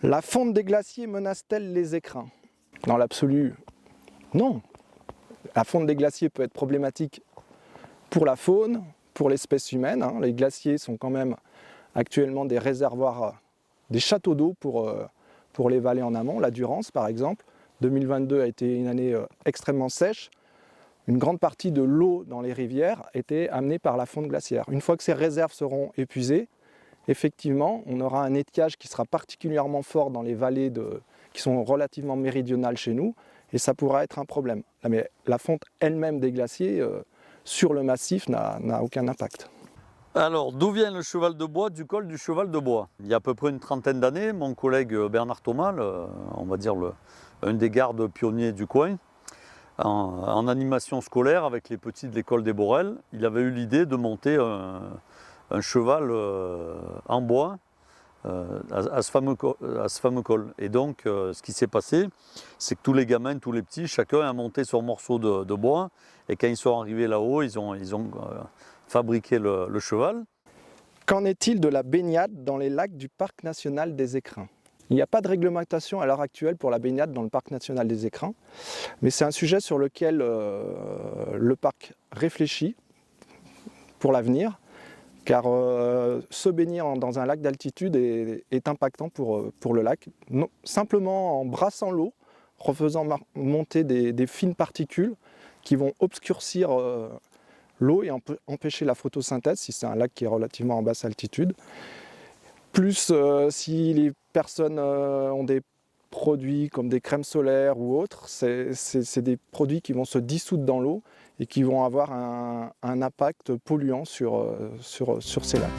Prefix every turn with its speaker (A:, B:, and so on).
A: La fonte des glaciers menace-t-elle les écrins? Dans l'absolu, non. La fonte des glaciers peut être problématique pour la faune, pour l'espèce humaine. Les glaciers sont quand même actuellement des réservoirs, des châteaux d'eau pour les vallées en amont. La Durance, par exemple, 2022 a été une année extrêmement sèche. Une grande partie de l'eau dans les rivières était amenée par la fonte glaciaire. Une fois que ces réserves seront épuisées, effectivement, on aura un étiage qui sera particulièrement fort dans les vallées qui sont relativement méridionales chez nous, et ça pourra être un problème. Mais la fonte elle-même des glaciers sur le massif n'a aucun impact.
B: Alors, d'où vient le cheval de bois du col du cheval de bois? Il y a à peu près une trentaine d'années, mon collègue Bernard Thomas, on va dire un des gardes pionniers du coin, en animation scolaire avec les petits de l'école des Borel, il avait eu l'idée de monter un cheval en bois à ce fameux col. Et donc, ce qui s'est passé, c'est que tous les gamins, tous les petits, chacun a monté son morceau de bois. Et quand ils sont arrivés là-haut, ils ont fabriqué le cheval.
A: Qu'en est-il de la baignade dans les lacs du Parc national des Écrins? Il n'y a pas de réglementation à l'heure actuelle pour la baignade dans le Parc national des Écrins, mais c'est un sujet sur lequel le parc réfléchit pour l'avenir, car se baigner dans un lac d'altitude est impactant pour le lac, simplement en brassant l'eau, en faisant monter des fines particules qui vont obscurcir l'eau et empêcher la photosynthèse si c'est un lac qui est relativement en basse altitude. Plus si les personnes ont des produits comme des crèmes solaires ou autres, c'est des produits qui vont se dissoudre dans l'eau et qui vont avoir un impact polluant sur ces lacs.